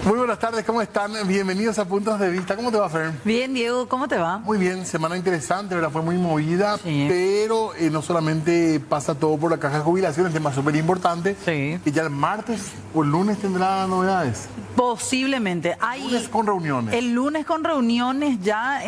Muy buenas tardes, ¿cómo están? Bienvenidos a Puntos de Vista. ¿Cómo te va, Fer? Bien, Diego, ¿cómo te va? Muy bien, semana interesante, ¿verdad? Fue muy movida, Sí. pero no solamente pasa todo por la caja de jubilación, el tema súper importante, Sí. que ya el martes o el lunes tendrá novedades. Posiblemente. Hay Lunes con reuniones. el lunes con reuniones ya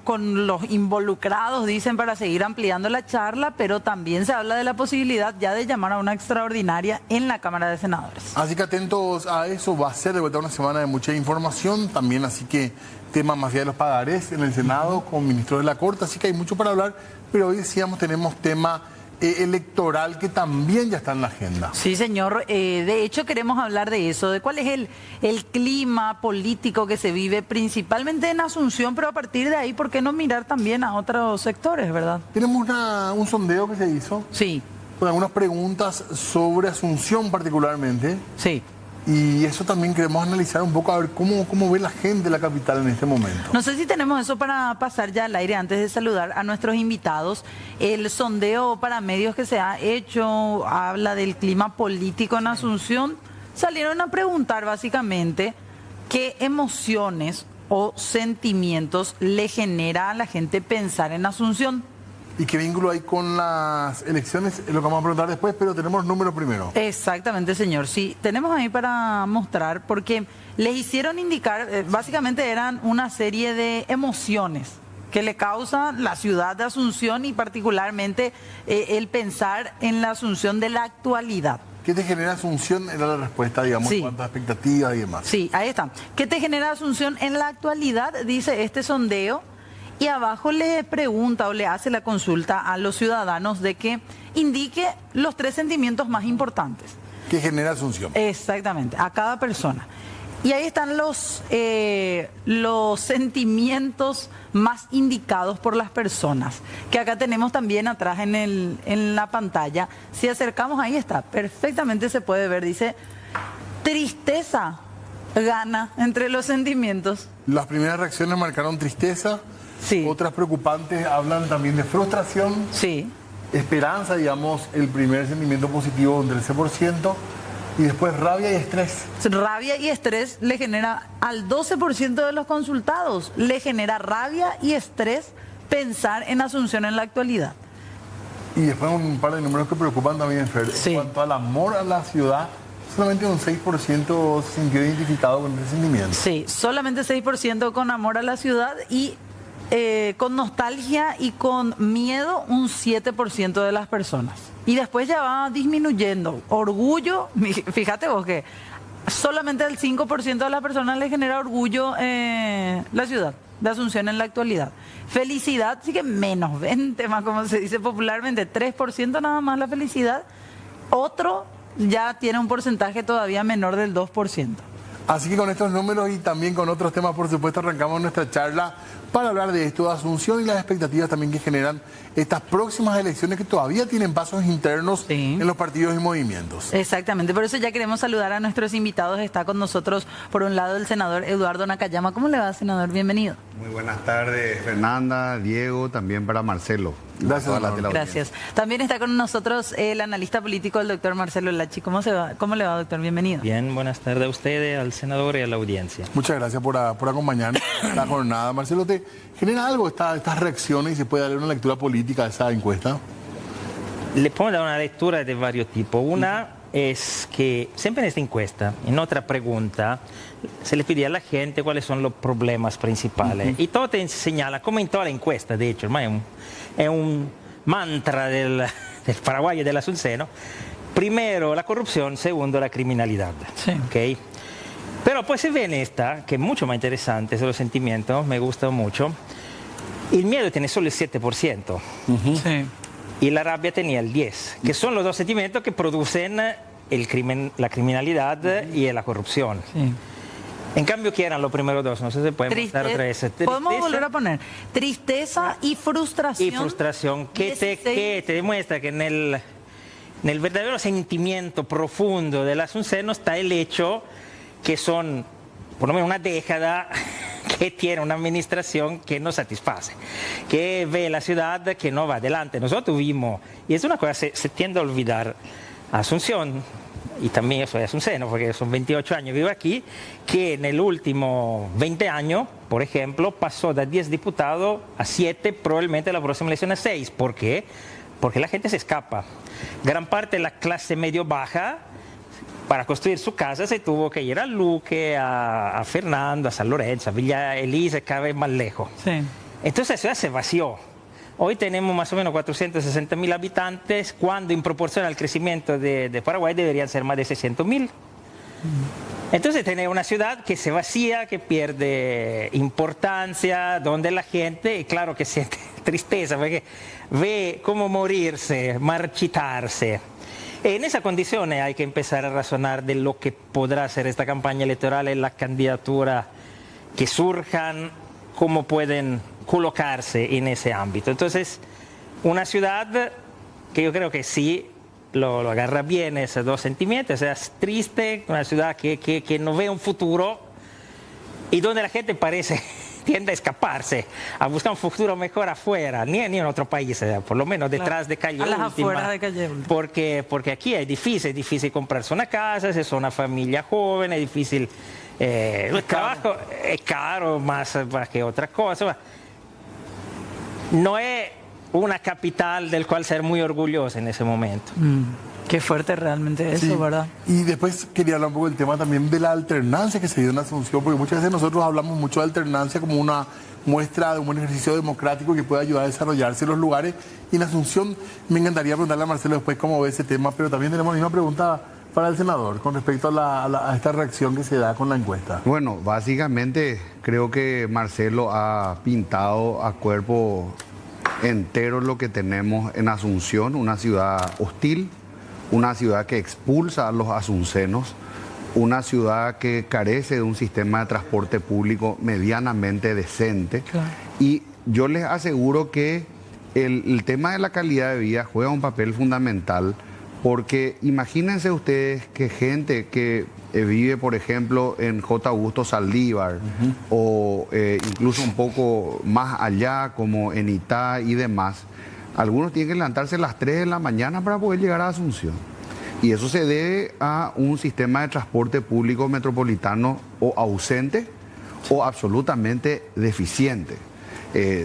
con los involucrados, dicen, para seguir ampliando la charla, pero también se habla de la posibilidad ya de llamar a una extraordinaria en la Cámara de Senadores. Así que atentos a eso, va a ser de vuelta una semana de mucha información, también así que tema más allá de los pagarés en el Senado con ministros de la Corte, así que hay mucho para hablar, pero hoy decíamos tenemos tema electoral que también ya está en la agenda. Sí, señor. De hecho, queremos hablar de eso, de cuál es el clima político que se vive principalmente en Asunción, pero a partir de ahí, ¿por qué no mirar también a otros sectores, verdad? Tenemos un sondeo que se hizo Sí, con algunas preguntas sobre Asunción particularmente, sí. y eso también queremos analizar un poco a ver cómo ve la gente de la capital en este momento. No sé si tenemos eso para pasar ya al aire antes de saludar a nuestros invitados. El sondeo para medios que se ha hecho habla del clima político en Asunción. Salieron a preguntar básicamente qué emociones o sentimientos le genera a la gente pensar en Asunción. ¿Y qué vínculo hay con las elecciones? Es lo que vamos a preguntar después, pero tenemos números primero. Exactamente, señor. Sí, tenemos ahí para mostrar porque les hicieron indicar, básicamente eran una serie de emociones que le causa la ciudad de Asunción y particularmente el pensar en la Asunción de la actualidad. ¿Qué te genera Asunción? Era la respuesta, digamos, Sí. en cuanto a expectativas y demás. Sí, ahí está. ¿Qué te genera Asunción en la actualidad? Dice este sondeo. Y abajo le pregunta o le hace la consulta a los ciudadanos de que indique los 3 sentimientos más importantes. ¿Qué genera Asunción? Exactamente, a cada persona. Y ahí están los sentimientos más indicados por las personas, que acá tenemos también atrás en la pantalla. Si acercamos, ahí está, perfectamente se puede ver, dice, tristeza gana entre los sentimientos. Las primeras reacciones marcaron tristeza, Sí. otras preocupantes hablan también de frustración, Sí. esperanza, digamos, el primer sentimiento positivo, un 13%, y después rabia y estrés. Rabia y estrés le genera al 12% de los consultados, le genera rabia y estrés pensar en Asunción en la actualidad. Y después un par de números que preocupan también, Fer. Sí. En cuanto al amor a la ciudad, solamente un 6% se sintió identificado con ese sentimiento. Sí, solamente 6% con amor a la ciudad y con nostalgia y con miedo un 7% de las personas. Y después ya va disminuyendo. Orgullo, fíjate vos que solamente el 5% de las personas le genera orgullo la ciudad de Asunción en la actualidad. Felicidad, sí que menos 20 más, como se dice popularmente, 3% nada más la felicidad. Otro ya tiene un porcentaje todavía menor del 2%. Así que con estos números y también con otros temas, por supuesto, arrancamos nuestra charla para hablar de esto, de Asunción y las expectativas también que generan estas próximas elecciones que todavía tienen pasos internos Sí. en los partidos y movimientos. Exactamente, por eso ya queremos saludar a nuestros invitados. Está con nosotros, por un lado, el senador Eduardo Nakayama. ¿Cómo le va, senador? Bienvenido. Muy buenas tardes, Fernanda, Diego, también para Marcelo. Gracias, Toda la senador. teleaudiencia. Gracias. También está con nosotros el analista político, el doctor Marcelo Lachi. ¿Cómo le va, doctor? Bienvenido. Bien, buenas tardes a ustedes, al senador y a la audiencia. Muchas gracias por acompañarnos en la jornada. Marcelo, ¿te genera algo estas reacciones y se puede darle una lectura política a esa encuesta? Le puedo dar una lectura de varios tipos. Una es que siempre en esta encuesta, en otra pregunta, se le pide a la gente cuáles son los problemas principales. Y todo te señala, como en toda la encuesta, de hecho, es un mantra del paraguayo y del azuceno. Primero la corrupción, segundo la criminalidad. Sí. ¿Okay? Pero pues se ve en esta, que es mucho más interesante, esos sentimientos, me gusta mucho. El miedo tiene solo el 7%. Sí. Y la rabia tenía el 10%, que son los dos sentimientos que producen el crimen, la criminalidad y la corrupción. Sí. En cambio, ¿qué eran los primeros dos? No sé si se puede mostrar otra vez. Podemos volver a poner tristeza y frustración. Y frustración, que te demuestra que en el verdadero sentimiento profundo del azuceno está el hecho que son, por lo menos una década, que tiene una administración que no satisface, que ve la ciudad que no va adelante. Nosotros vimos, y es una cosa que se tiende a olvidar, Asunción, y también yo soy asunceno porque son 28 años vivo aquí, que en el último 20 años, por ejemplo, pasó de 10 diputados a 7, probablemente la próxima elección a 6. ¿Por qué? Porque la gente se escapa. Gran parte de la clase medio-baja, para construir su casa, se tuvo que ir a Luque, a Fernando, a San Lorenzo, a Villa Elisa, cada vez más lejos. Sí. Entonces la ciudad se vació. Hoy tenemos más o menos 460.000 habitantes, cuando en proporción al crecimiento de Paraguay deberían ser más de 600.000. Entonces tenemos una ciudad que se vacía, que pierde importancia, donde la gente, claro que siente tristeza, porque ve cómo morirse, marchitarse. En esas condiciones hay que empezar a razonar de lo que podrá ser esta campaña electoral, en las candidaturas que surjan, cómo pueden colocarse en ese ámbito. Entonces, una ciudad que yo creo que sí lo agarra bien esos dos sentimientos, o sea, es triste, una ciudad que no ve un futuro y donde la gente tiende a escaparse, a buscar un futuro mejor afuera, ni en otro país, por lo menos detrás de Calle A las Última. afueras de Calle Última. Porque aquí es difícil comprarse una casa, si es una familia joven, es difícil, el trabajo es caro más que otra cosa. No es una capital del cual ser muy orgulloso en ese momento. Qué fuerte realmente eso, Sí. ¿verdad? Y después quería hablar un poco del tema también de la alternancia que se dio en Asunción, porque muchas veces nosotros hablamos mucho de alternancia como una muestra de un buen ejercicio democrático que puede ayudar a desarrollarse en los lugares. Y en Asunción me encantaría preguntarle a Marcelo después cómo ve ese tema, pero también tenemos la misma pregunta para el senador con respecto a esta reacción que se da con la encuesta. Bueno, básicamente creo que Marcelo ha pintado a cuerpo entero lo que tenemos en Asunción, una ciudad hostil, una ciudad que expulsa a los asuncenos, una ciudad que carece de un sistema de transporte público medianamente decente. Claro. Y yo les aseguro que el tema de la calidad de vida juega un papel fundamental, porque imagínense ustedes que gente que vive, por ejemplo, en J. Augusto Saldívar, o incluso un poco más allá, como en Itá y demás, algunos tienen que levantarse a las 3 de la mañana para poder llegar a Asunción. Y eso se debe a un sistema de transporte público metropolitano o ausente o absolutamente deficiente.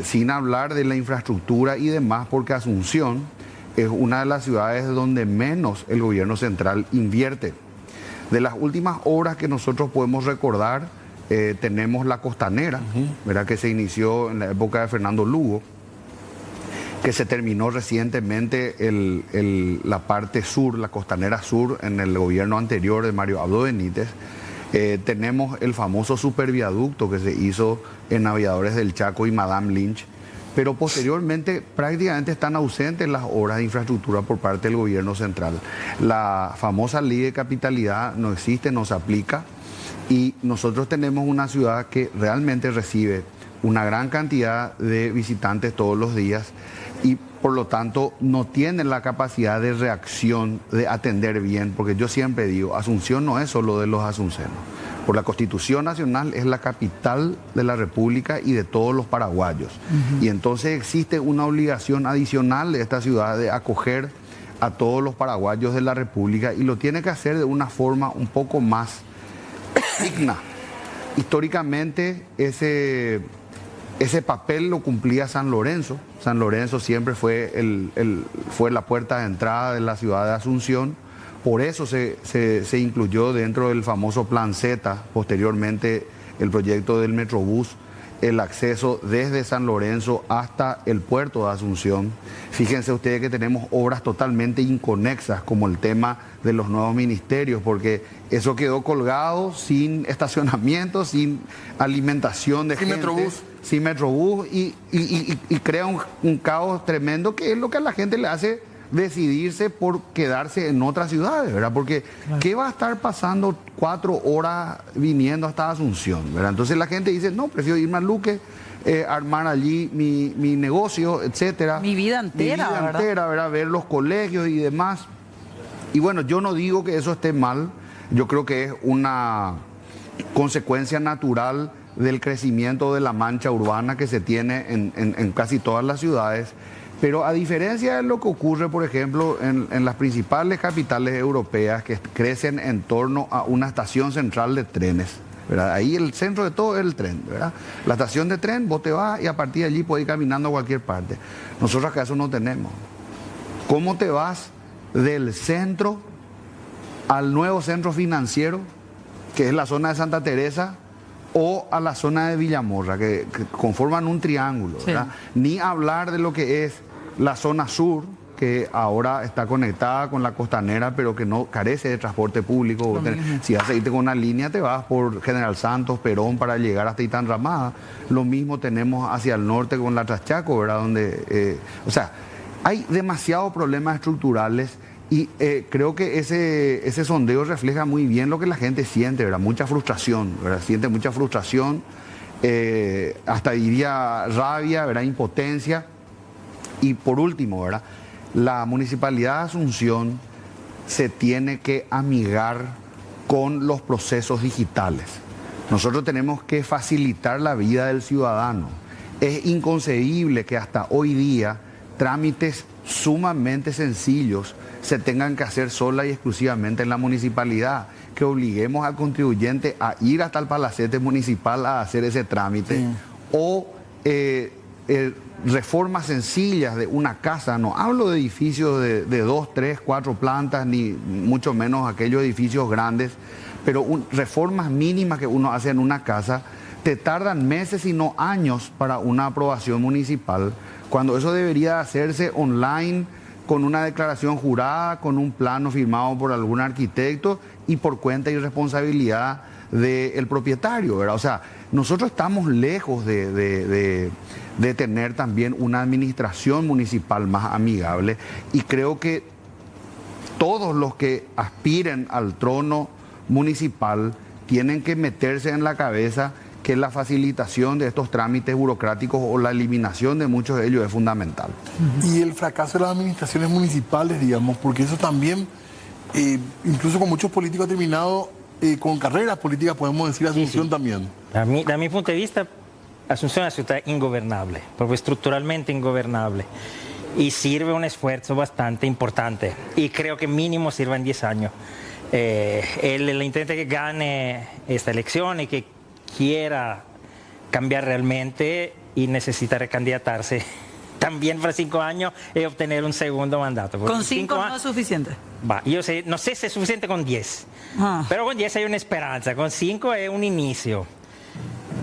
Sin hablar de la infraestructura y demás, porque Asunción es una de las ciudades donde menos el gobierno central invierte. De las últimas obras que nosotros podemos recordar, tenemos la Costanera, ¿verdad?, que se inició en la época de Fernando Lugo, que se terminó recientemente la parte sur, la Costanera Sur, en el gobierno anterior de Mario Abdo Benítez. Tenemos el famoso superviaducto que se hizo en Aviadores del Chaco y Madame Lynch, pero posteriormente prácticamente están ausentes las obras de infraestructura por parte del gobierno central. La famosa ley de capitalidad no existe, no se aplica, y nosotros tenemos una ciudad que realmente recibe una gran cantidad de visitantes todos los días y por lo tanto no tiene la capacidad de reacción, de atender bien, porque yo siempre digo, Asunción no es solo de los asuncenos. Por la Constitución Nacional es la capital de la República y de todos los paraguayos. Y entonces existe una obligación adicional de esta ciudad de acoger a todos los paraguayos de la República, y lo tiene que hacer de una forma un poco más digna. Históricamente ese papel lo cumplía San Lorenzo. San Lorenzo siempre fue la puerta de entrada de la ciudad de Asunción. Por eso se incluyó dentro del famoso Plan Z, posteriormente el proyecto del Metrobús, el acceso desde San Lorenzo hasta el puerto de Asunción. Fíjense ustedes que tenemos obras totalmente inconexas, como el tema de los nuevos ministerios, porque eso quedó colgado sin estacionamiento, sin alimentación de gente. Metrobús. Sin Metrobús, y crea un caos tremendo, que es lo que a la gente le hace decidirse por quedarse en otras ciudades, ¿verdad? Porque claro, ¿qué va a estar pasando 4 horas viniendo hasta Asunción, ¿verdad? Entonces la gente dice, no, prefiero irme a Luque, armar allí mi negocio, etcétera. Mi vida entera, ¿verdad? Ver los colegios y demás. Y bueno, yo no digo que eso esté mal, yo creo que es una consecuencia natural del crecimiento de la mancha urbana que se tiene en casi todas las ciudades. Pero a diferencia de lo que ocurre, por ejemplo, en las principales capitales europeas que crecen en torno a una estación central de trenes, ¿verdad? Ahí el centro de todo es el tren, ¿verdad? La estación de tren, vos te vas y a partir de allí podés ir caminando a cualquier parte. Nosotros acá eso no tenemos. ¿Cómo te vas del centro al nuevo centro financiero, que es la zona de Santa Teresa, o a la zona de Villamorra, que conforman un triángulo, ¿verdad? Sí. Ni hablar de lo que es la zona sur, que ahora está conectada con la costanera, pero que no carece de transporte público. Si vas a irte con una línea, te vas por General Santos, Perón, para llegar hasta Itán Ramada. Lo mismo tenemos hacia el norte con la Traschaco, ¿verdad? Donde, o sea, hay demasiados problemas estructurales y creo que ese sondeo refleja muy bien lo que la gente siente, ¿verdad? Mucha frustración, ¿verdad? Siente mucha frustración, hasta diría rabia, ¿verdad? Impotencia. Y por último, ¿verdad? La Municipalidad de Asunción se tiene que amigar con los procesos digitales. Nosotros tenemos que facilitar la vida del ciudadano. Es inconcebible que hasta hoy día trámites sumamente sencillos se tengan que hacer sola y exclusivamente en la municipalidad, que obliguemos al contribuyente a ir hasta el palacete municipal a hacer ese trámite, sí. O reformas sencillas de una casa, no hablo de edificios de 2, 3, 4 plantas, ni mucho menos aquellos edificios grandes, pero reformas mínimas que uno hace en una casa, te tardan meses y no años para una aprobación municipal, cuando eso debería hacerse online, con una declaración jurada, con un plano firmado por algún arquitecto y por cuenta y responsabilidad del propietario, ¿verdad? O sea, nosotros estamos lejos de tener también una administración municipal más amigable, y creo que todos los que aspiren al trono municipal tienen que meterse en la cabeza que la facilitación de estos trámites burocráticos o la eliminación de muchos de ellos es fundamental. Y el fracaso de las administraciones municipales, digamos, porque eso también, incluso con muchos políticos terminados, con carreras políticas, podemos decir Asunción también. A mi punto de vista, Asunción es una ciudad ingobernable, porque estructuralmente ingobernable. Y sirve un esfuerzo bastante importante. Y creo que mínimo sirva en 10 años. El intento que gane esta elección y que quiera cambiar realmente y necesita recandidatarse también para 5 años y obtener un segundo mandato. ¿Con 5 no es suficiente? Yo sé, no sé si es suficiente con 10, pero con 10 hay una esperanza, con 5 es un inicio.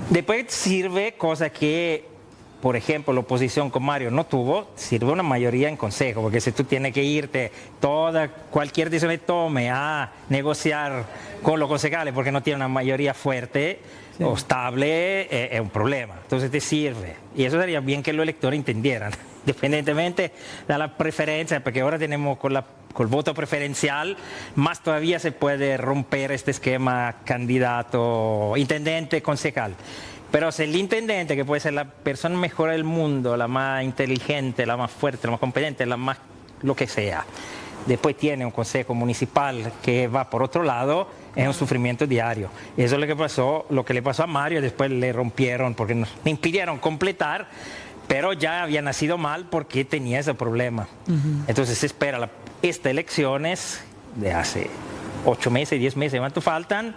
Después sirve cosa que, por ejemplo, la oposición con Mario no tuvo, sirve una mayoría en consejo, porque si tú tienes que irte cualquier decisión que tome a negociar con los concejales porque no tiene una mayoría fuerte, sí, o estable, es un problema. Entonces te sirve. Y eso sería bien que los electores entendieran, independientemente de la preferencia, porque ahora tenemos con el voto preferencial, más todavía se puede romper este esquema candidato, intendente, concejal. Pero si el intendente, que puede ser la persona mejor del mundo, la más inteligente, la más fuerte, la más competente, la más lo que sea, después tiene un consejo municipal que va por otro lado, es un sufrimiento diario. Eso es lo que le pasó a Mario, después le rompieron porque le impidieron completar, pero ya había nacido mal porque tenía ese problema. Entonces se espera estas elecciones de hace 8 meses, 10 meses, ¿cuánto faltan?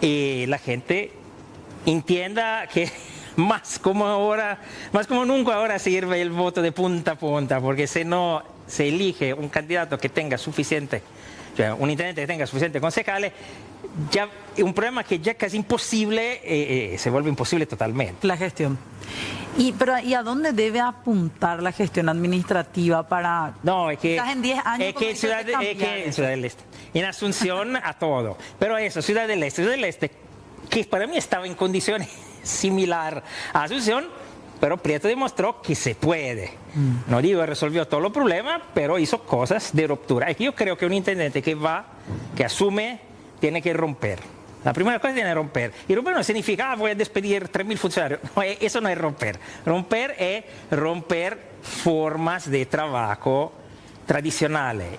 Y la gente entienda que más como nunca ahora sirve el voto de punta a punta, porque si no se elige un candidato que tenga suficiente, o sea, un intendente que tenga suficientes concejales, ya un problema que ya casi imposible, se vuelve imposible totalmente. La gestión. ¿Y a dónde debe apuntar la gestión administrativa para... No, es que... en 10 años... Es que en Ciudad del Este. En Asunción a todo. Pero eso, Ciudad del Este, que para mí estaba en condiciones similar a Asunción, pero Prieto demostró que se puede. No digo que resolvió todos los problemas, pero hizo cosas de ruptura. Es que yo creo que un intendente que asume, tiene que romper. La primera cosa tiene que romper. Y romper no significa, voy a despedir 3.000 funcionarios. No, eso no es romper. Romper es romper formas de trabajo tradicionales,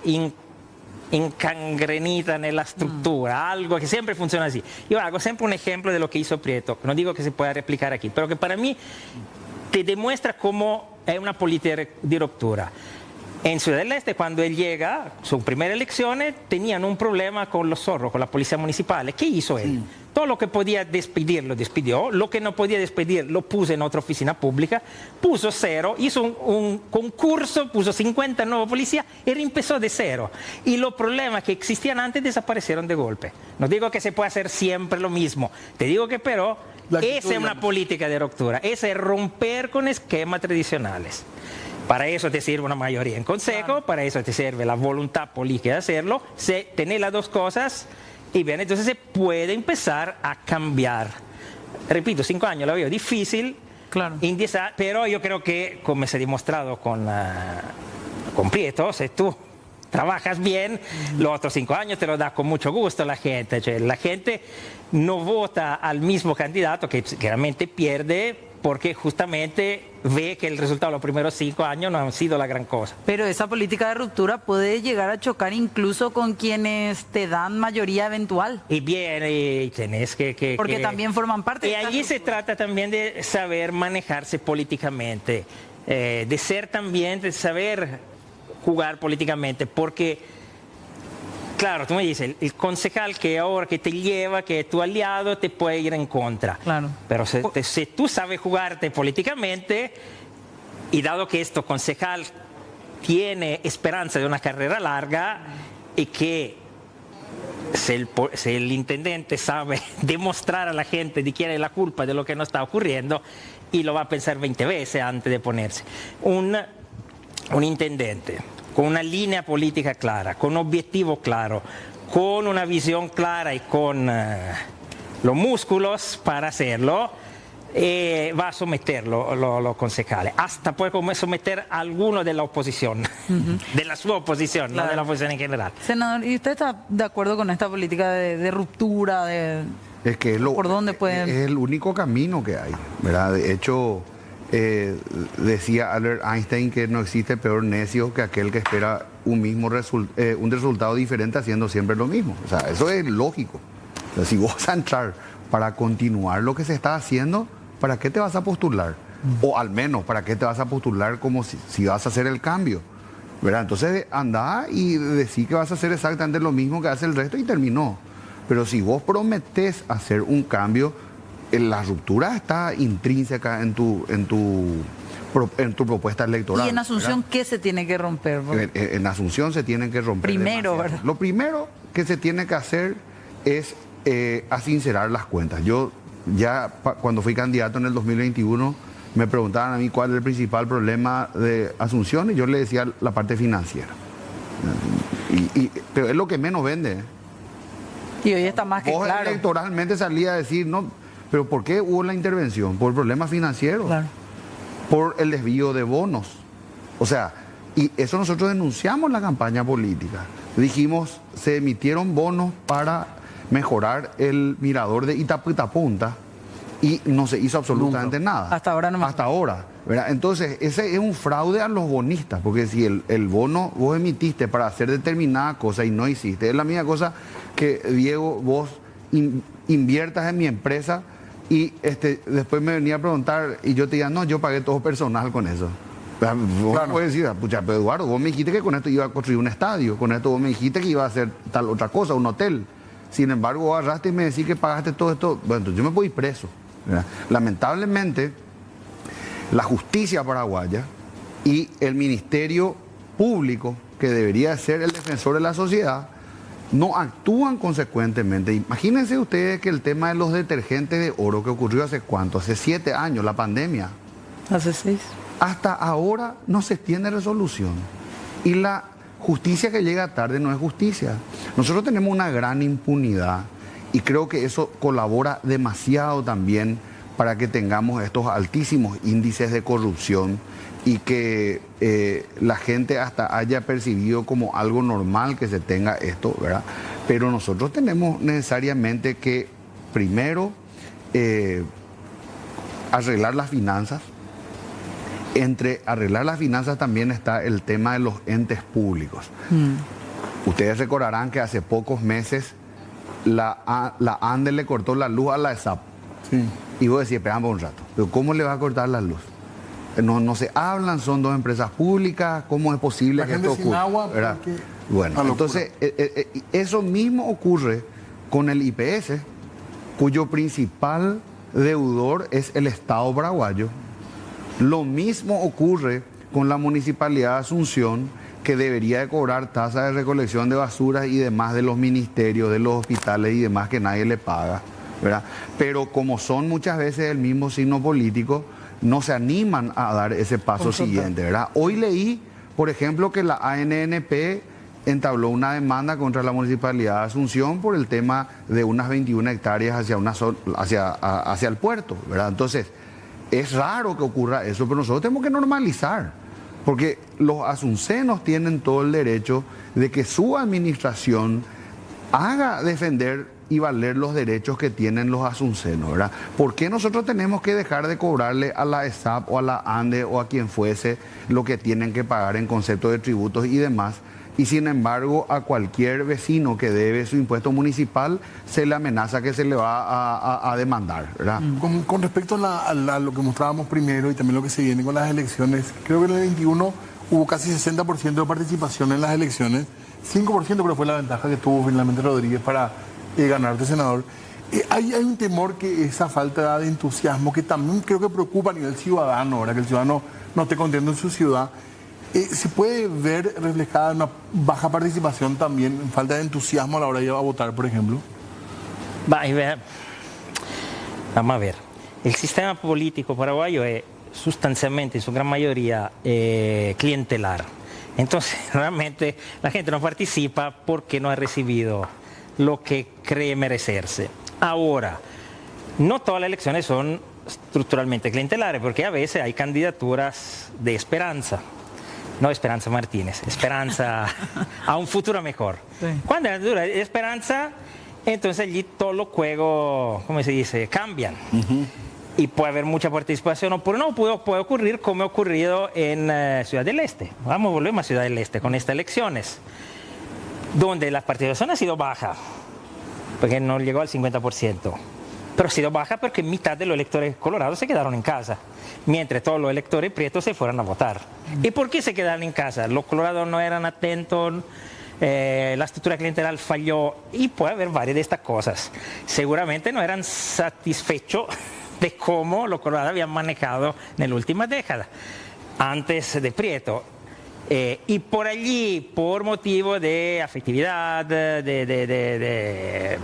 encangrenita nella struttura, algo que siempre funciona así. Yo hago siempre un ejemplo de lo que hizo Prieto, no digo que se pueda replicar aquí, pero que para mí te demuestra cómo es una política de ruptura. En Ciudad del Este, cuando él llega, sus primeras elecciones, tenían un problema con los zorros, con la policía municipal. ¿Qué hizo él? Sí. Todo lo que podía despedir, lo despidió. Lo que no podía despedir, lo puso en otra oficina pública. Puso cero, hizo un concurso, puso 50 nuevos policías y empezó de cero. Y los problemas que existían antes desaparecieron de golpe. No digo que se pueda hacer siempre lo mismo. Te digo que pero esa es una política de ruptura. Esa es romper con esquemas tradicionales. Para eso te sirve una mayoría en consejo, para eso te sirve la voluntad política de hacerlo, tener las dos cosas y bien, entonces se puede empezar a cambiar. Repito, 5 años lo veo difícil, claro, pero yo creo que, como se ha demostrado con Prieto, si tú trabajas bien, los otros 5 años te lo da con mucho gusto la gente. Cioè, la gente no vota al mismo candidato que claramente pierde, porque justamente ve que el resultado de los primeros 5 años no han sido la gran cosa. Pero esa política de ruptura puede llegar a chocar incluso con quienes te dan mayoría eventual. Y bien, y tenés que porque también forman parte de esta allí ruptura. Se trata también de saber manejarse políticamente, de saber jugar políticamente, porque claro, tú me dices, el concejal que ahora que te lleva, que es tu aliado, te puede ir en contra. Claro. Pero si tú sabes jugarte políticamente, y dado que este concejal tiene esperanza de una carrera larga, y que si el intendente sabe demostrar a la gente de quién es la culpa de lo que no está ocurriendo, y lo va a pensar 20 veces antes de ponerse. Un intendente con una línea política clara, con un objetivo claro, con una visión clara y con los músculos para hacerlo, va a someter los concejales. Hasta puede someter a alguno de la oposición, de la sua oposición, claro, no de la oposición en general. Senador, ¿y usted está de acuerdo con esta política de ruptura? Es que ¿por dónde pueden? Es el único camino que hay, ¿verdad? De hecho, decía Albert Einstein que no existe peor necio que aquel que espera un resultado diferente haciendo siempre lo mismo. O sea, eso es lógico. O sea, si vos vas a entrar para continuar lo que se está haciendo, ¿para qué te vas a postular? O al menos, ¿para qué te vas a postular como si vas a hacer el cambio? ¿Verdad? Entonces, andá y decís que vas a hacer exactamente lo mismo que hace el resto y terminó. Pero si vos prometés hacer un cambio, la ruptura está intrínseca en tu propuesta electoral. ¿Y en Asunción, ¿verdad?, qué se tiene que romper? En Asunción se tienen que romper. Primero, ¿verdad? Lo primero que se tiene que hacer es asincerar las cuentas. Yo ya cuando fui candidato en el 2021 me preguntaban a mí cuál es el principal problema de Asunción y yo le decía la parte financiera. Pero es lo que menos vende. Y hoy está más que vos claro. Electoralmente salía a decir, no, pero ¿por qué hubo la intervención? Por problemas financieros, claro, por el desvío de bonos. O sea, y eso nosotros denunciamos en la campaña política. Dijimos, se emitieron bonos para mejorar el mirador de Itapunta y no se hizo absolutamente nada. Hasta ahora no. Hasta ahora, ¿verdad? Entonces, ese es un fraude a los bonistas, porque si el bono vos emitiste para hacer determinada cosa y no hiciste, es la misma cosa que, Diego, vos inviertas en mi empresa y después me venía a preguntar y yo te diga, no, yo pagué todo personal con eso. Vos claro, puedes decir, pucha, pero Eduardo, vos me dijiste que con esto iba a construir un estadio, con esto vos me dijiste que iba a hacer tal otra cosa, un hotel. Sin embargo, vos agarraste y me decís que pagaste todo esto. Bueno, entonces yo me puedo ir preso, ¿verdad? Lamentablemente, la justicia paraguaya y el Ministerio Público, que debería ser el defensor de la sociedad, no actúan consecuentemente. Imagínense ustedes que el tema de los detergentes de oro que ocurrió hace cuánto, hace 7 años, la pandemia. Hace 6. Hasta ahora no se tiene resolución. Y la justicia que llega tarde no es justicia. Nosotros tenemos una gran impunidad y creo que eso colabora demasiado también para que tengamos estos altísimos índices de corrupción y que la gente hasta haya percibido como algo normal que se tenga esto, ¿verdad? Pero nosotros tenemos necesariamente que primero arreglar las finanzas. Entre arreglar las finanzas también está el tema de los entes públicos. Ustedes recordarán que hace pocos meses la ANDE le cortó la luz a la ESAP. Sí. Y vos decís, esperamos un rato, pero ¿cómo le va a cortar la luz? No se hablan, son dos empresas públicas, ¿cómo es posible La que gente esto sin ocurra? agua, ¿Verdad? porque- Bueno, Una entonces eso mismo ocurre con el IPS, cuyo principal deudor es el Estado paraguayo. Lo mismo ocurre con la Municipalidad de Asunción, que debería de cobrar tasa de recolección de basuras y demás de los ministerios, de los hospitales y demás que nadie le paga, ¿verdad? Pero como son muchas veces el mismo signo político, no se animan a dar ese paso siguiente, ¿verdad? Hoy leí, por ejemplo, que la ANNP entabló una demanda contra la Municipalidad de Asunción por el tema de unas 21 hectáreas hacia el puerto, ¿verdad? Entonces, es raro que ocurra eso, pero nosotros tenemos que normalizar, porque los asuncenos tienen todo el derecho de que su administración haga defender y valer los derechos que tienen los asuncenos, ¿verdad? ¿Por qué nosotros tenemos que dejar de cobrarle a la ESAP o a la ANDE o a quien fuese lo que tienen que pagar en concepto de tributos y demás? Y sin embargo, a cualquier vecino que debe su impuesto municipal se le amenaza que se le va a demandar, ¿verdad? Con respecto a lo que mostrábamos primero y también lo que se viene con las elecciones, creo que en el 21 hubo casi 60% de participación en las elecciones, 5% pero fue la ventaja que tuvo finalmente Rodríguez para ganar de senador. Hay un temor que esa falta de entusiasmo, que también creo que preocupa a nivel ciudadano, ¿verdad? Que el ciudadano no esté contento en su ciudad, se puede ver reflejada en una baja participación también, en falta de entusiasmo a la hora de ir a votar, por ejemplo. Vamos a ver. El sistema político paraguayo es sustancialmente, en su gran mayoría, clientelar. Entonces, realmente la gente no participa porque no ha recibido lo que cree merecerse. Ahora, no todas las elecciones son estructuralmente clientelares, porque a veces hay candidaturas de esperanza. No Esperanza Martínez, esperanza a un futuro mejor. Sí. Cuando hay candidatura de esperanza, entonces allí todos los juegos, ¿cómo se dice?, cambian. Y puede haber mucha participación, o no puede ocurrir como ha ocurrido en Ciudad del Este. Volvemos a Ciudad del Este con estas elecciones, donde la participación ha sido baja, porque no llegó al 50%. Pero ha sido baja porque mitad de los electores colorados se quedaron en casa, mientras todos los electores prietos se fueron a votar. ¿Y por qué se quedaron en casa? Los colorados no eran atentos, la estructura clientelar falló, y puede haber varias de estas cosas. Seguramente no eran satisfechos de cómo los colorados habían manejado en la última década, antes de Prieto. Y por allí, por motivo de afectividad, de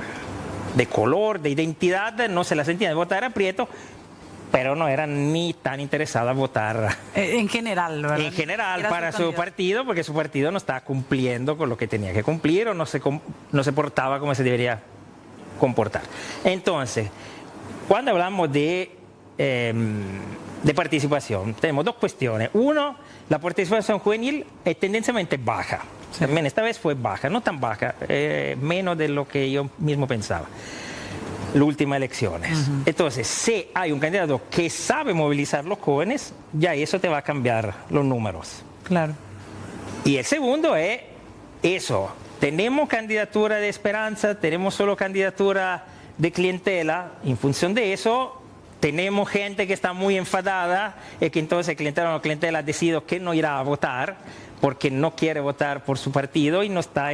color, de identidad, no se la sentían de votar a Prieto, pero no eran ni tan interesados en votar En general, ¿verdad? en general Era para su candidato. partido, porque su partido no estaba cumpliendo con lo que tenía que cumplir, o no se portaba como se debería comportar. Entonces, cuando hablamos de participación, tenemos dos cuestiones. Uno, la participación juvenil es tendencialmente baja. También esta vez fue baja, no tan baja, menos de lo que yo mismo pensaba. Las últimas elecciones. Entonces, si hay un candidato que sabe movilizar los jóvenes, ya eso te va a cambiar los números. Claro. Y el segundo es eso. Tenemos candidatura de esperanza, tenemos solo candidatura de clientela. En función de eso, tenemos gente que está muy enfadada y que entonces clientela ha decidido que no irá a votar porque no quiere votar por su partido y no está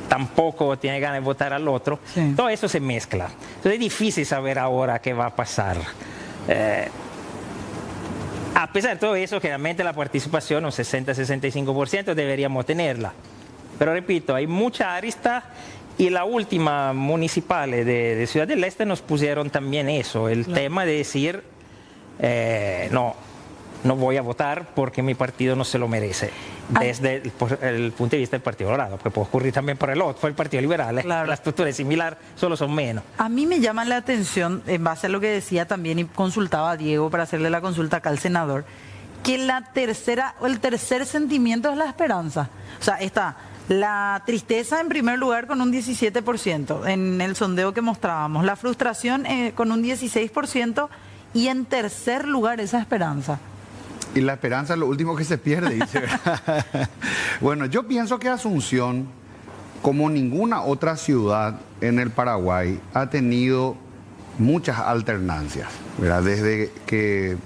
tampoco tiene ganas de votar al otro. Sí. Todo eso se mezcla. Entonces es difícil saber ahora qué va a pasar. A pesar de todo eso, generalmente la participación, un 60-65%, deberíamos tenerla. Pero repito, hay mucha arista, y la última municipal de Ciudad del Este nos pusieron también eso, el tema de decir, no voy a votar porque mi partido no se lo merece, desde el punto de vista del Partido Colorado, porque puede ocurrir también por el Partido Liberal, Claro. La estructura es similar, solo son menos. A mí me llama la atención, en base a lo que decía también y consultaba a Diego para hacerle la consulta acá al senador, que el tercer sentimiento es la esperanza. O sea, está la tristeza en primer lugar con un 17% en el sondeo que mostrábamos, la frustración con un 16% y en tercer lugar esa esperanza. Y la esperanza es lo último que se pierde, dice. Bueno, yo pienso que Asunción, como ninguna otra ciudad en el Paraguay, ha tenido muchas alternancias, ¿verdad? Desde que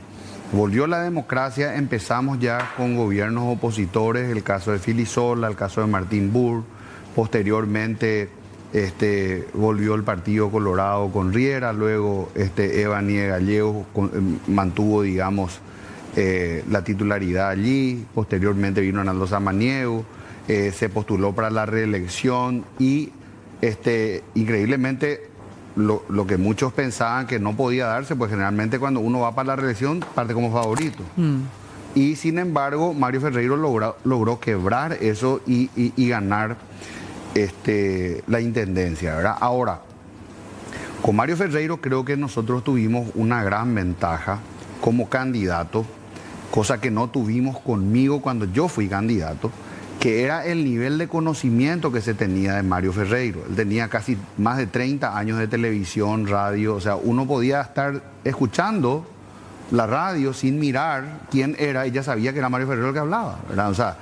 volvió la democracia empezamos ya con gobiernos opositores, el caso de Filisola, el caso de Martín Burr, posteriormente volvió el Partido Colorado con Riera, luego Eva Nieves Gallegos mantuvo, digamos, la titularidad allí, posteriormente vino Arnaldo Samaniego, se postuló para la reelección y increíblemente lo que muchos pensaban que no podía darse, pues generalmente cuando uno va para la reelección parte como favorito. Y sin embargo Mario Ferreiro logró quebrar eso y ganar la intendencia, ¿verdad? Ahora, con Mario Ferreiro creo que nosotros tuvimos una gran ventaja como candidato, cosa que no tuvimos conmigo cuando yo fui candidato, que era el nivel de conocimiento que se tenía de Mario Ferreiro. Él tenía casi más de 30 años de televisión, radio, o sea, uno podía estar escuchando la radio sin mirar quién era y ya sabía que era Mario Ferreiro el que hablaba, ¿verdad? O sea,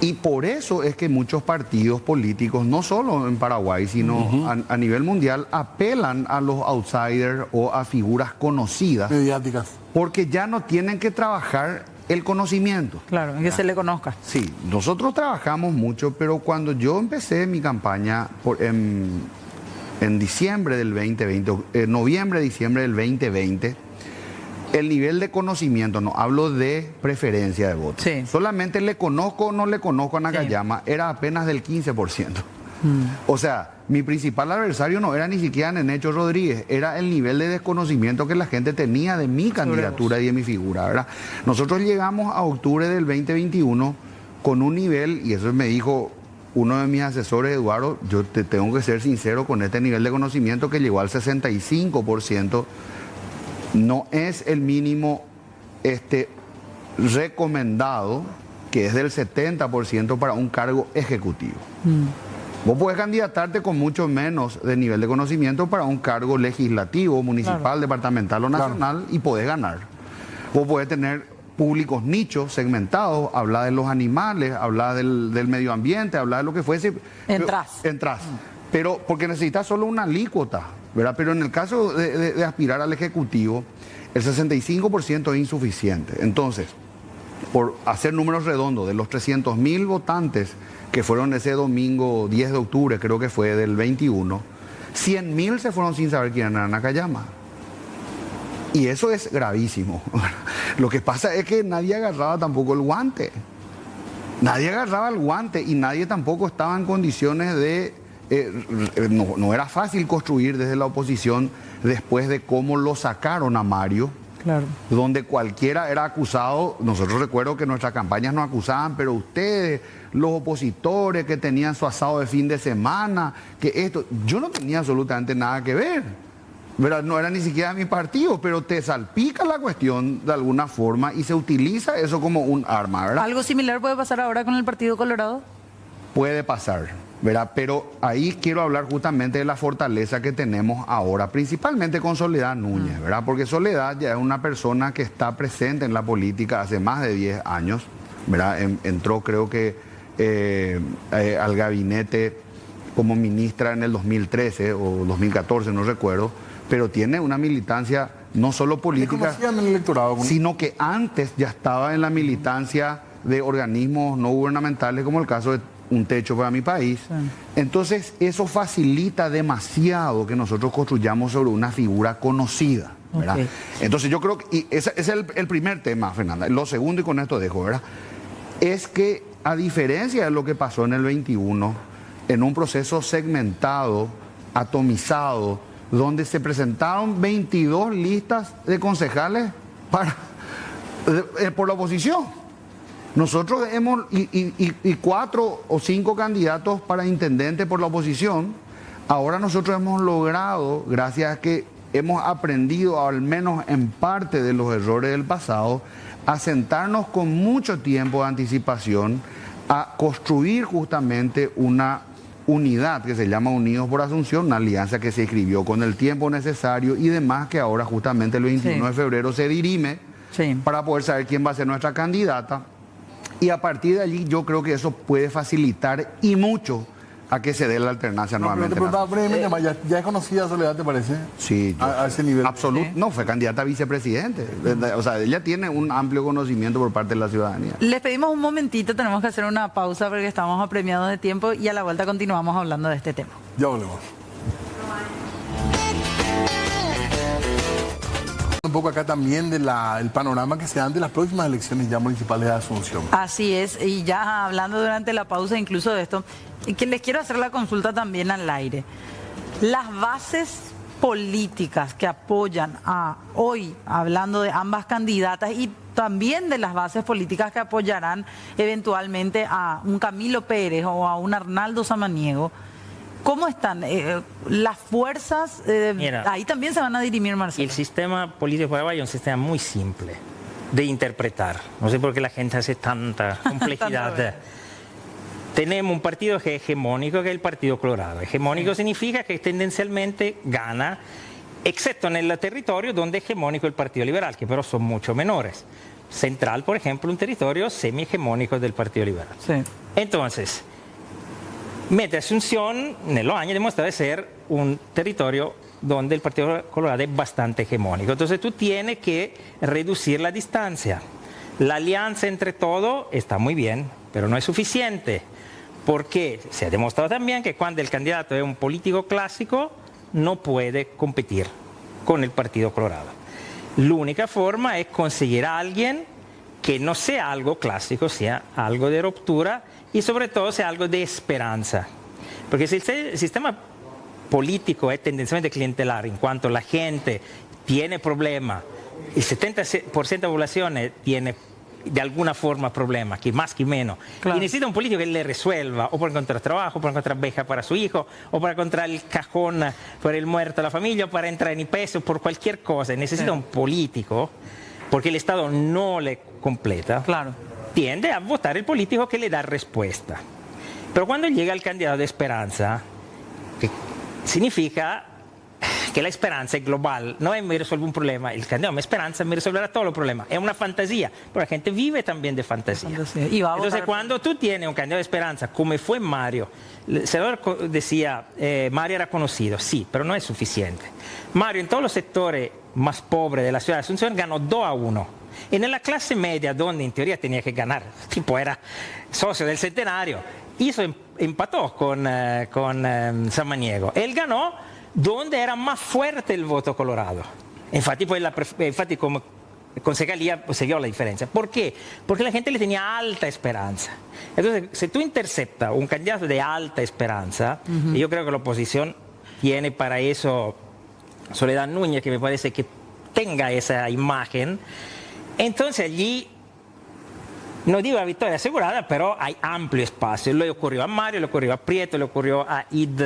y por eso es que muchos partidos políticos, no solo en Paraguay, sino a nivel mundial, apelan a los outsiders o a figuras conocidas. Mediáticas. Porque ya no tienen que trabajar el conocimiento. Claro, en que se le conozca. Sí, nosotros trabajamos mucho, pero cuando yo empecé mi campaña en diciembre del 2020, noviembre, diciembre del 2020, el nivel de conocimiento, no hablo de preferencia de voto, sí, solamente le conozco o no le conozco a Nakayama, sí, era apenas del 15%. O sea, mi principal adversario no era ni siquiera Nenecho Rodríguez, era el nivel de desconocimiento que la gente tenía de mi candidatura y de mi figura, ¿verdad? Nosotros llegamos a octubre del 2021 con un nivel, y eso me dijo uno de mis asesores, Eduardo, yo te tengo que ser sincero, con este nivel de conocimiento que llegó al 65%, no es el mínimo recomendado, que es del 70% para un cargo ejecutivo. Vos podés candidatarte con mucho menos de nivel de conocimiento para un cargo legislativo, municipal, claro, departamental o nacional, claro, y podés ganar. Vos podés tener públicos nichos segmentados, hablar de los animales, hablar del medio ambiente, hablar de lo que fuese. Entrás. Pero porque necesitas solo una alícuota, ¿verdad? Pero en el caso de aspirar al ejecutivo, el 65% es insuficiente. Entonces, por hacer números redondos, de los 300.000 votantes que fueron ese domingo 10 de octubre, creo que fue, del 21, 100.000 se fueron sin saber quién era Nakayama. Y eso es gravísimo. Lo que pasa es que nadie agarraba tampoco el guante. Nadie agarraba el guante y nadie tampoco estaba en condiciones de... no era fácil construir desde la oposición después de cómo lo sacaron a Mario. Claro. Donde cualquiera era acusado. Nosotros recuerdo que nuestras campañas nos acusaban, pero ustedes, los opositores que tenían su asado de fin de semana, que esto, yo no tenía absolutamente nada que ver, ¿verdad? No era ni siquiera mi partido, pero te salpica la cuestión de alguna forma y se utiliza eso como un arma, ¿verdad? ¿Algo similar puede pasar ahora con el Partido Colorado? Puede pasar, ¿verdad? Pero ahí quiero hablar justamente de la fortaleza que tenemos ahora, principalmente con Soledad Núñez, ¿verdad? Porque Soledad ya es una persona que está presente en la política hace más de 10 años, ¿verdad? Entró, creo que al gabinete como ministra en el 2013 o 2014, no recuerdo, pero tiene una militancia no solo política, en el electorado, sino que antes ya estaba en la militancia de organismos no gubernamentales, como el caso de Un Techo para Mi País. Sí. Entonces, eso facilita demasiado que nosotros construyamos sobre una figura conocida, ¿verdad? Okay. Entonces, yo creo que, y ese es el primer tema, Fernanda. Lo segundo, y con esto dejo, ¿verdad? Es que, a diferencia de lo que pasó en el 21, en un proceso segmentado, atomizado, donde se presentaron 22 listas de concejales por la oposición. Nosotros hemos, y 4 o 5 candidatos para intendente por la oposición. Ahora nosotros hemos logrado, gracias a que hemos aprendido al menos en parte de los errores del pasado, a sentarnos con mucho tiempo de anticipación, a construir justamente una unidad que se llama Unidos por Asunción, una alianza que se escribió con el tiempo necesario y demás, que ahora justamente el 21 de febrero se dirime Sí. para poder saber quién va a ser nuestra candidata. Y a partir de allí yo creo que eso puede facilitar y mucho a que se dé la alternancia No, pero nuevamente. te preguntaba brevemente, ¿ya es conocida Soledad, te parece? Sí, A ese nivel. absoluto. No, fue candidata a vicepresidente. O sea, ella tiene un amplio conocimiento por parte de la ciudadanía. Les pedimos un momentito, tenemos que hacer una pausa porque estamos apremiados de tiempo y a la vuelta continuamos hablando de este tema. Ya volvemos. Un poco acá también del panorama que se dan de las próximas elecciones ya municipales de Asunción. Así es, y ya hablando durante la pausa incluso de esto, y que les quiero hacer la consulta también al aire. Las bases políticas que apoyan hoy, hablando de ambas candidatas y también de las bases políticas que apoyarán eventualmente a un Camilo Pérez o a un Arnaldo Samaniego, ¿cómo están? Las fuerzas, Mira, ahí también se van a dirimir, Marcelo. El sistema político paraguayo es un sistema muy simple de interpretar. No sé por qué la gente hace tanta complejidad. Tenemos un partido que es hegemónico, que es el Partido Colorado. Hegemónico significa que tendencialmente gana, excepto en el territorio donde es hegemónico el Partido Liberal, que pero son mucho menores. Central, por ejemplo, un territorio semi-hegemónico del Partido Liberal. Sí. Entonces, Meta Asunción, en los años, demostrado ser un territorio donde el Partido Colorado es bastante hegemónico. Entonces, tú tienes que reducir la distancia. La alianza entre todos está muy bien, pero no es suficiente. Porque se ha demostrado también que cuando el candidato es un político clásico, no puede competir con el Partido Colorado. La única forma es conseguir a alguien que no sea algo clásico, sea algo de ruptura y sobre todo sea algo de esperanza. Porque si el sistema político es tendencialmente clientelar, en cuanto la gente tiene problemas, el 70% de la población tiene de alguna forma problemas, que más que menos, Claro. y necesita un político que le resuelva, o para encontrar trabajo, o para encontrar beca para su hijo, o para encontrar el cajón por el muerto de la familia, o para entrar en IPS, o por cualquier cosa. Necesita un político, porque el Estado no le completa. Claro. Tiende a votar el político que le da respuesta. Pero cuando llega el candidato de esperanza, que significa que la esperanza es global, no es me resuelve un problema, el candidato de esperanza me resolverá todos los problemas, es una fantasía, pero la gente vive también de fantasía. Y va a Entonces votar- cuando tú tienes un candidato de esperanza, como fue Mario, el senador decía, Mario era conocido, sí, pero no es suficiente. Mario en todos los sectores más pobres de la ciudad de Asunción ganó 2-1. Y en la clase media, donde en teoría tenía que ganar, tipo era socio del Centenario, empató con Samaniego. Él ganó donde era más fuerte el voto colorado. Infatti como concejalía se vio la diferencia. ¿Por qué? Porque la gente le tenía alta esperanza. Entonces, si tú interceptas un candidato de alta esperanza, y yo creo que la oposición tiene para eso Soledad Núñez, que me parece que tenga esa imagen, entonces allí, no digo la victoria asegurada, pero hay amplio espacio. Le ocurrió a Mario, le ocurrió a Prieto, le ocurrió a Id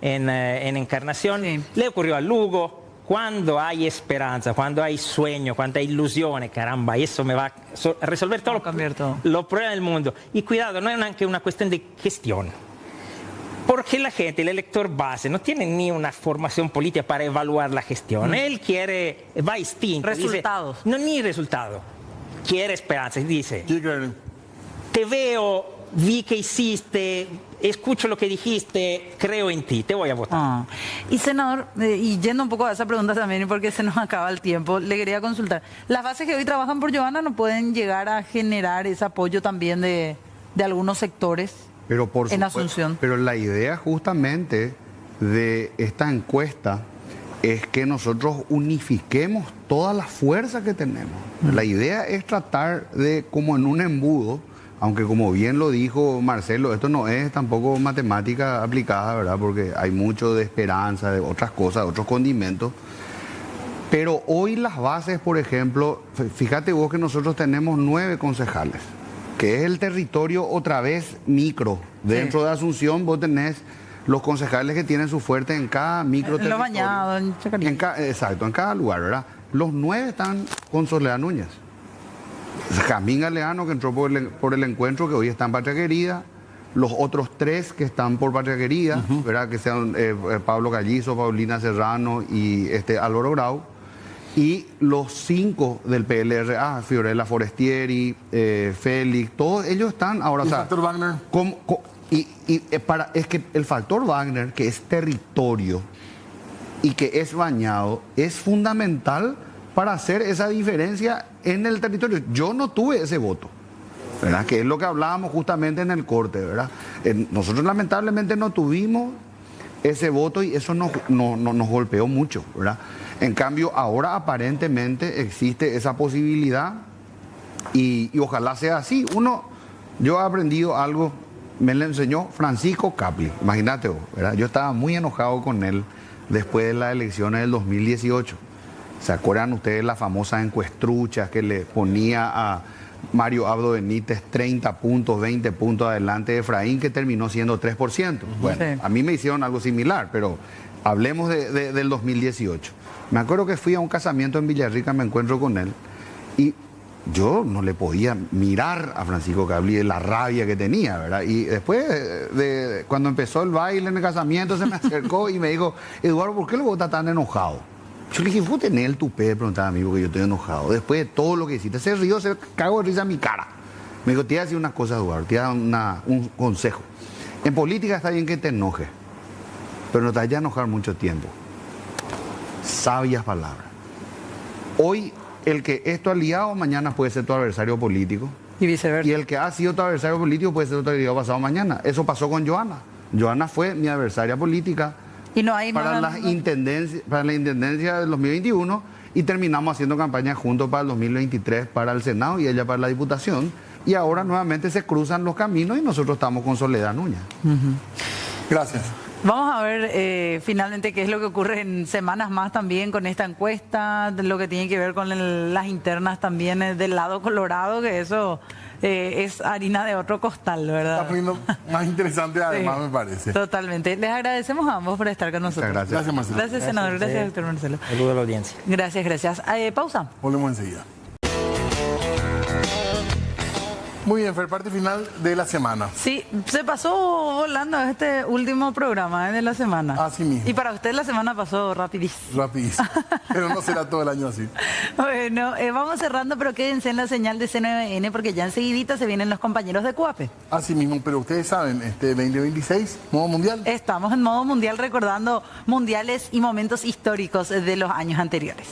en Encarnación, Sí. le ocurrió a Lugo. Cuando hay esperanza, cuando hay sueño, cuando hay ilusiones, caramba, eso me va a resolver Va a cambiar todo. los problemas del mundo. Y cuidado, no es anche una cuestión de gestión. Porque la gente, el elector base, no tiene ni una formación política para evaluar la gestión. Él quiere, va a instinto. Resultados. Dice, no, ni resultado. Quiere esperanza. Y dice, ¿Qué creen? te veo, vi que hiciste, escucho lo que dijiste, creo en ti, te voy a votar. Ah. Y senador, y yendo un poco a esa pregunta también, porque se nos acaba el tiempo, le quería consultar. ¿Las bases que hoy trabajan por Giovanna no pueden llegar a generar ese apoyo también de algunos sectores Pero por en supuesto, Asunción? pero la idea justamente de esta encuesta es que nosotros unifiquemos toda la fuerza que tenemos. La idea es tratar de, como en un embudo, aunque como bien lo dijo Marcelo, esto no es tampoco matemática aplicada, ¿verdad? Porque hay mucho de esperanza, de otras cosas, otros condimentos. Pero hoy las bases, por ejemplo, fíjate vos que nosotros tenemos 9 concejales, que es el territorio otra vez micro. Dentro de Asunción vos tenés los concejales que tienen su fuerte en cada micro En Los Bañados, en Chacarita. Exacto, en cada lugar, ¿verdad? Los 9 están con Soledad Núñez. Jamín Galeano, que entró por el encuentro, que hoy está en Patria Querida. Los otros 3 que están por Patria Querida, ¿verdad? Que sean Pablo Gallizo, Paulina Serrano y Álvaro Grau. Y los 5 del PLRA, Fiorella Forestieri, Félix, todos ellos están ahora. ¿Y el factor Wagner? Es que el factor Wagner, que es territorio y que es bañado, es fundamental para hacer esa diferencia en el territorio. Yo no tuve ese voto, ¿verdad? Que es lo que hablábamos justamente en el corte, ¿verdad? Nosotros lamentablemente no tuvimos ese voto y eso nos golpeó mucho, ¿verdad? En cambio, ahora aparentemente existe esa posibilidad y ojalá sea así. Yo he aprendido algo, me lo enseñó Francisco Capli, imagínate vos, ¿verdad? Yo estaba muy enojado con él después de las elecciones del 2018. ¿Se acuerdan ustedes las famosas encuestruchas que le ponía a Mario Abdo Benítez 30 puntos, 20 puntos adelante de Efraín, que terminó siendo 3%? Bueno, sí. A mí me hicieron algo similar, pero hablemos del 2018. Me acuerdo que fui a un casamiento en Villarrica, me encuentro con él, y yo no le podía mirar a Francisco Capli de la rabia que tenía, ¿verdad? Y después, cuando empezó el baile en el casamiento, se me acercó y me dijo, Eduardo, ¿por qué luego estás tan enojado? Yo le dije, vos tenés el tupé de preguntar a mí porque yo estoy enojado. Después de todo lo que hiciste, se rió, se cagó de risa en mi cara. Me dijo, te voy a decir una cosa, Eduardo, te voy a dar un consejo. En política está bien que te enojes, pero no te vayas a enojar mucho tiempo. Sabias palabras. Hoy, el que es tu aliado, mañana puede ser tu adversario político. Y viceversa. Y el que ha sido tu adversario político puede ser tu aliado pasado mañana. Eso pasó con Joana. Joana fue mi adversaria política. Y no hay para la intendencia del 2021 y terminamos haciendo campaña juntos para el 2023 para el Senado y ella para la Diputación. Y ahora nuevamente se cruzan los caminos y nosotros estamos con Soledad Núñez. Gracias. Vamos a ver finalmente qué es lo que ocurre en semanas más también con esta encuesta, lo que tiene que ver con las internas también del lado colorado, que eso es harina de otro costal, ¿verdad? Está poniendo más interesante además, sí, me parece. Totalmente. Les agradecemos a ambos por estar con nosotros. Muchas gracias. Gracias, Marcelo. Gracias, senador. Gracias, doctor Marcelo. Saludo a la audiencia. Gracias. Pausa. Volvemos enseguida. Muy bien, Fer, parte final de la semana. Sí, se pasó volando este último programa de la semana. Así mismo. Y para usted la semana pasó rapidísimo. Rapidísimo. Pero no será todo el año así. Bueno, vamos cerrando, pero quédense en la señal de C9N porque ya enseguidita se vienen los compañeros de CUAPE. Así mismo, pero ustedes saben, 2026, modo mundial. Estamos en modo mundial recordando mundiales y momentos históricos de los años anteriores.